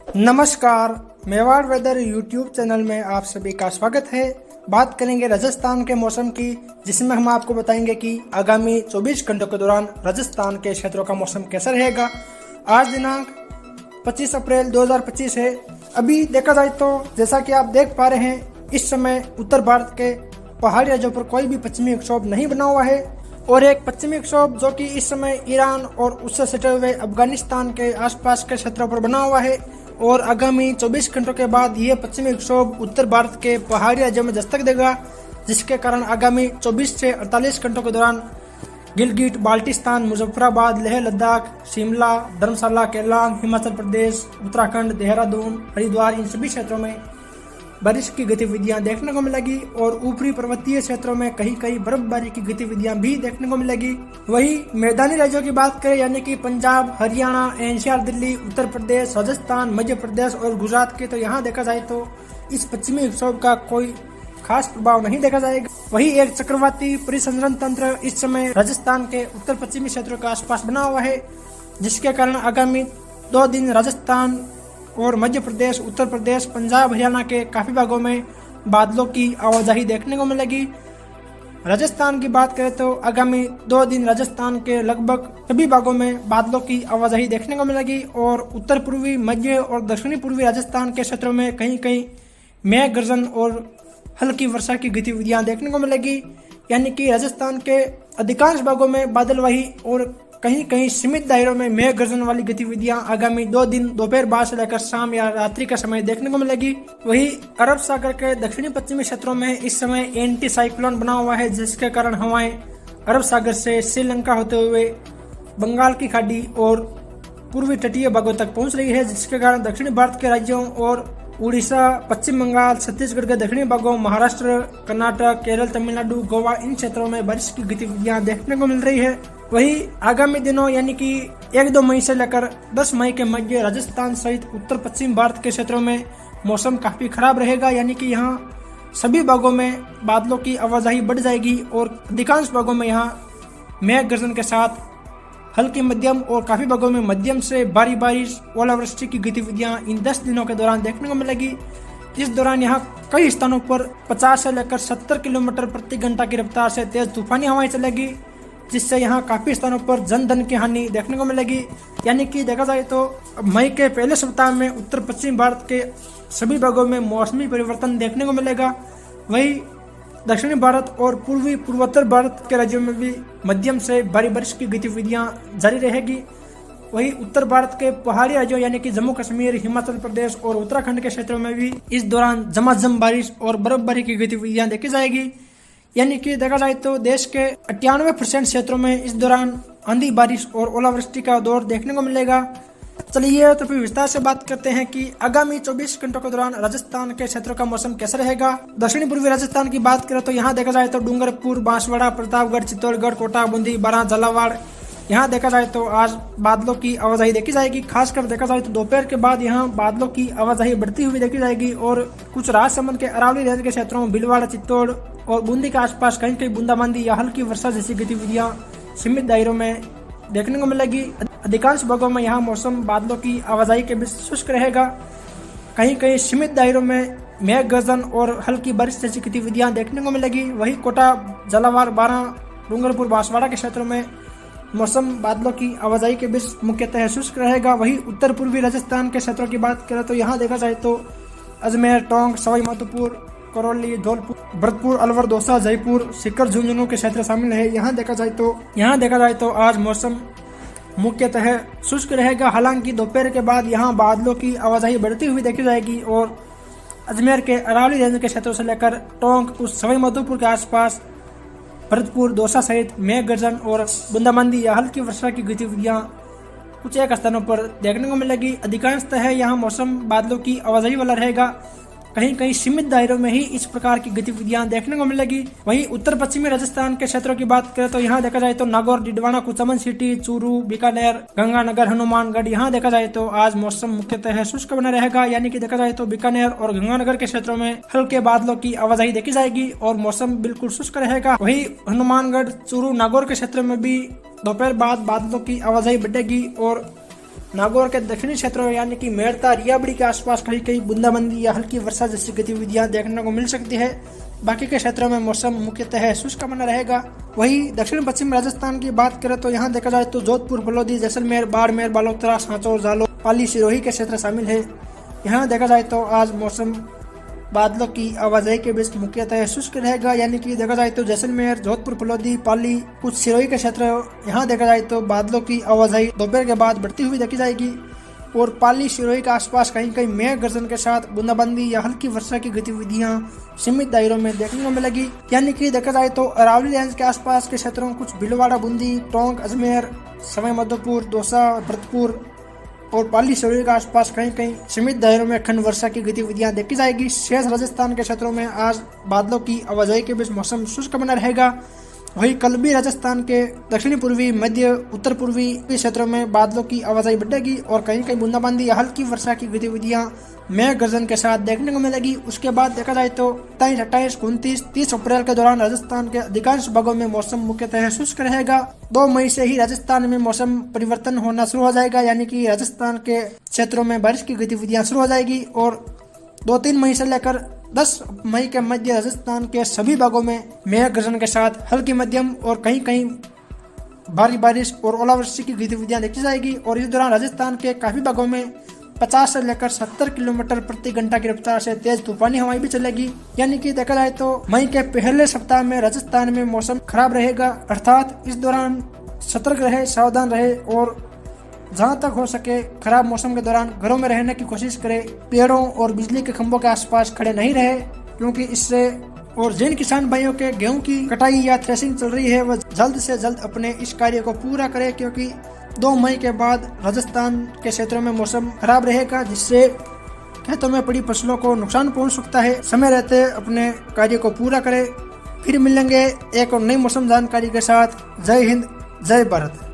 नमस्कार, Mewar weather YouTube channel में आप सभी का स्वागत है। बात करेंगे राजस्थान के मौसम की, जिसमें हम आपको बताएंगे कि आगामी 24 घंटों के दौरान राजस्थान के क्षेत्रों का मौसम कैसा रहेगा। आज दिनांक 25 अप्रैल 2025 है। अभी देखा जाए तो जैसा कि आप देख पा रहे हैं, इस समय उत्तर भारत के पहाड़ी राज्यों पर कोई भी पश्चिमी विक्षोभ नहीं बना हुआ है और एक पश्चिमी विक्षोभ जो कि इस समय ईरान और उससे सटे हुए अफगानिस्तान के आसपास के क्षेत्रों पर बना हुआ है और आगामी 24 घंटों के बाद ये पश्चिमी विक्षोभ उत्तर भारत के पहाड़ी राज्यों में दस्तक देगा, जिसके कारण आगामी 24 से 48 घंटों के दौरान गिलगिट, बाल्टिस्तान, मुजफ्फराबाद, लेह लद्दाख, शिमला, धर्मशाला, केलांग, हिमाचल प्रदेश, उत्तराखंड, देहरादून, हरिद्वार, इन सभी क्षेत्रों में बारिश की गतिविधियां देखने को मिलेगी और ऊपरी पर्वतीय क्षेत्रों में कहीं कहीं बर्फबारी की गतिविधियां भी देखने को मिलेगी। वहीं मैदानी राज्यों की बात करें, यानी कि पंजाब, हरियाणा, एनसीआर, दिल्ली, उत्तर प्रदेश, राजस्थान, मध्य प्रदेश और गुजरात के, तो यहाँ देखा जाए तो इस पश्चिमी विक्षोभ का कोई खास प्रभाव नहीं देखा जाएगा। वही एक चक्रवाती परिसंचरण तंत्र इस समय राजस्थान के उत्तर पश्चिमी क्षेत्रों के आसपास बना हुआ है, जिसके कारण आगामी 2 दिन राजस्थान और मध्य प्रदेश, उत्तर प्रदेश, पंजाब, हरियाणा के काफी भागों में बादलों की आवाजाही देखने को मिलेगी। राजस्थान की बात करें तो आगामी 2 दिन राजस्थान के लगभग सभी भागों में बादलों की आवाजाही देखने को मिलेगी और उत्तर पूर्वी, मध्य और दक्षिणी पूर्वी राजस्थान के क्षेत्रों में कहीं कहीं मेघ गर्जन और हल्की वर्षा की गतिविधियां देखने को मिलेगी। यानी कि राजस्थान के अधिकांश भागों में बादलवाही और कहीं कहीं सीमित दायरों में मेघ गर्जन वाली गतिविधियां आगामी 2 दिन दोपहर बाद से लेकर शाम या रात्रि का समय देखने को मिलेगी। वही अरब सागर के दक्षिणी पश्चिमी क्षेत्रों में इस समय एंटी साइक्लोन बना हुआ है, जिसके कारण हवाएं अरब सागर से श्रीलंका होते हुए बंगाल की खाड़ी और पूर्वी तटीय भागों तक पहुंच रही है, जिसके कारण दक्षिणी भारत के राज्यों और उड़ीसा, पश्चिम बंगाल, छत्तीसगढ़ के दक्षिणी भागों, महाराष्ट्र, कर्नाटक, केरल, तमिलनाडु, गोवा, इन क्षेत्रों में बारिश की गतिविधियां देखने को मिल रही है। वही आगामी दिनों यानी कि 1-2 मई से लेकर 10 मई के मध्य राजस्थान सहित उत्तर पश्चिम भारत के क्षेत्रों में मौसम काफी खराब रहेगा। यानी कि यहाँ सभी भागों में बादलों की आवाजाही बढ़ जाएगी और अधिकांश भागों में यहाँ मेघ गर्जन के साथ हल्की मध्यम और काफी भागों में मध्यम से भारी बारिश, ओलावृष्टि की गतिविधियां इन 10 दिनों के दौरान देखने को मिलेगी। इस दौरान यहाँ कई स्थानों पर 50 से लेकर 70 किलोमीटर प्रति घंटा की रफ्तार से तेज तूफानी हवाएं चलेगी, जिससे यहाँ काफी स्थानों पर जन धन की हानि देखने को मिलेगी। यानी कि देखा जाए तो मई के पहले सप्ताह में उत्तर पश्चिम भारत के सभी भागों में मौसमी परिवर्तन देखने को मिलेगा। वही दक्षिणी भारत और पूर्वी पूर्वोत्तर भारत के राज्यों में भी मध्यम से भारी बारिश की गतिविधियां जारी रहेगी। वही उत्तर भारत के पहाड़ी राज्यों यानी कि जम्मू कश्मीर, हिमाचल प्रदेश और उत्तराखंड के क्षेत्रों में भी इस दौरान झमाझम बारिश और बर्फबारी की गतिविधियां देखी जाएगी। यानी कि देखा जाए तो देश के 98% क्षेत्रों में इस दौरान आंधी, बारिश और ओलावृष्टि का दौर देखने को मिलेगा। चलिए तो फिर विस्तार से बात करते हैं कि आगामी 24 घंटों के दौरान राजस्थान के क्षेत्रों का मौसम कैसा रहेगा। दक्षिणी पूर्वी राजस्थान की बात करें तो यहाँ देखा जाए तो डूंगरपुर, बांसवाड़ा, प्रतापगढ़, चित्तौड़गढ़, कोटा, बूंदी, बारां, झालावाड़, यहाँ देखा जाए तो आज बादलों की आवाजाही देखी जाएगी। खासकर देखा जाए तो दोपहर के बाद यहाँ बादलों की आवाजाही बढ़ती हुई देखी जाएगी और कुछ राजसमंद के अरावली रेंज के क्षेत्रों, भीलवाड़ा, चित्तौड़ और बूंदी के आसपास कहीं कहीं बूंदाबांदी या हल्की वर्षा जैसी गतिविधियां सीमित दायरों में देखने को मिलेगी। अधिकांश भागों में यहाँ मौसम बादलों की आवाजाही के बीच शुष्क रहेगा। कहीं कहीं सीमित दायरों में मेघ गर्जन और हल्की बारिश जैसी गतिविधियां देखने को मिलेगी। वही कोटा, झालावाड़, बारां, डूंगरपुर, बांसवाड़ा के क्षेत्रों में मौसम बादलों की आवाजाही के बीच मुख्यतः शुष्क रहेगा। वही उत्तर पूर्वी राजस्थान के क्षेत्रों की बात करें तो यहाँ देखा जाए तो अजमेर, टोंक, सवाई माधोपुर, करौली, धौलपुर, भरतपुर, अलवर, दौसा, जयपुर, सीकर, झुंझुनू के क्षेत्र शामिल है। यहाँ देखा जाए तो आज मौसम मुख्यतः शुष्क रहेगा। हालांकि दोपहर के बाद यहाँ बादलों की आवाजाही बढ़ती हुई देखी जाएगी और अजमेर के अरावली रेंज के क्षेत्रों से लेकर टोंक, उस सवाई माधोपुर के आसपास, भरतपुर, दौसा सहित मेघ गर्जन और बूंदाबांदी या हल्की वर्षा की गतिविधियां कुछ एक स्थानों पर देखने को मिलेगी। अधिकांशतः यहाँ मौसम बादलों की आवाजाही वाला रहेगा। कहीं कहीं सीमित दायरों में ही इस प्रकार की गतिविधियां देखने को मिलेगी। वहीं उत्तर पश्चिमी राजस्थान के क्षेत्रों की बात करें तो यहाँ देखा जाए तो नागौर, डिडवाना, कुचामन सिटी, चूरू, बीकानेर, गंगानगर, हनुमानगढ़, यहाँ देखा जाए तो आज मौसम मुख्यतः शुष्क बना रहेगा। यानी कि देखा जाए तो बीकानेर और गंगानगर के क्षेत्रों में हल्के बादलों की आवाजाही देखी जाएगी और मौसम बिल्कुल शुष्क रहेगा। वही हनुमानगढ़, चूरू, नागौर के क्षेत्र में भी दोपहर बाद बादलों की आवाजाही बढ़ेगी और नागौर के दक्षिणी क्षेत्रों यानी कि मेड़ता रियाबड़ी के आसपास कहीं कहीं बूंदाबांदी या हल्की वर्षा जैसी गतिविधियां देखने को मिल सकती है। बाकी के क्षेत्रों में मौसम मुख्यतः शुष्क बना रहेगा। वहीं दक्षिण पश्चिम राजस्थान की बात करें तो यहाँ देखा जाए तो जोधपुर, फलोदी, जैसलमेर, बाड़मेर, बालोतरा, सांचौर, जालौर, पाली, सिरोही के क्षेत्र शामिल है। यहाँ देखा जाए तो आज मौसम बादलों की आवाजाही के बीच मुख्यतः शुष्क रहेगा, यानी कि देखा जाए तो जैसलमेर, जोधपुर, फलोदी, पाली, कुछ सिरोही के क्षेत्र यहाँ देखा जाए तो बादलों की आवाजाही दोपहर के बाद बढ़ती हुई देखी जाएगी और पाली, सिरोही के आसपास कहीं कहीं मेघ गर्जन के साथ बूंदाबांदी या हल्की वर्षा की गतिविधियां सीमित दायरों में देखने को मिलेगी। यानी कि देखा जाए तो अरावली रेंज के आसपास के क्षेत्रों कुछ भीलवाड़ा, बूंदी, टोंक, अजमेर, सवाई माधोपुर, दौसा, भरतपुर और पाली, सिरोही के आसपास कहीं कहीं सीमित दायरों में खंड वर्षा की गतिविधियां देखी जाएगी। शेष राजस्थान के क्षेत्रों में आज बादलों की आवाजाही के बीच मौसम शुष्क बना रहेगा। वहीं कल भी राजस्थान के दक्षिणी पूर्वी, मध्य, उत्तर पूर्वी क्षेत्रों में बादलों की आवाजाही बढ़ेगी और कहीं कहीं बूंदाबांदी या हल्की वर्षा की गतिविधियां मेघ गर्जन के साथ देखने को मिलेगी। उसके बाद देखा जाए तो 27, 28, 29, 30 अप्रैल के दौरान राजस्थान के अधिकांश भागों में मौसम मुख्यतः शुष्क रहेगा। 2 मई से ही राजस्थान में मौसम परिवर्तन होना शुरू हो जाएगा, यानी कि राजस्थान के क्षेत्रों में बारिश की गतिविधियां शुरू हो जाएगी और 2-3 मई से लेकर 10 मई के मध्य राजस्थान के सभी भागों में मेघ गर्जन के साथ हल्की, मध्यम और कहीं कहीं भारी बारिश और ओलावृष्टि की गतिविधियां देखी जाएगी और इस दौरान राजस्थान के काफी भागों में 50 से लेकर 70 किलोमीटर प्रति घंटा की रफ्तार से तेज तूफानी हवाएं भी चलेगी। यानी कि देखा जाए तो मई के पहले सप्ताह में राजस्थान में मौसम खराब रहेगा, अर्थात इस दौरान सतर्क रहे, सावधान रहे और जहां तक हो सके खराब मौसम के दौरान घरों में रहने की कोशिश करें। पेड़ों और बिजली के खंभों के आसपास खड़े नहीं रहे, क्योंकि इससे और जिन किसान भाइयों के गेहूं की कटाई या थ्रेसिंग चल रही है वह जल्द से जल्द अपने इस कार्य को पूरा करें, क्योंकि 2 मई के बाद राजस्थान के क्षेत्रों में मौसम खराब रहेगा, जिससे खेतों में पड़ी फसलों को नुकसान पहुंच सकता है। समय रहते अपने कार्य को पूरा करें। फिर मिलेंगे एक और नई मौसम जानकारी के साथ। जय हिंद, जय भारत।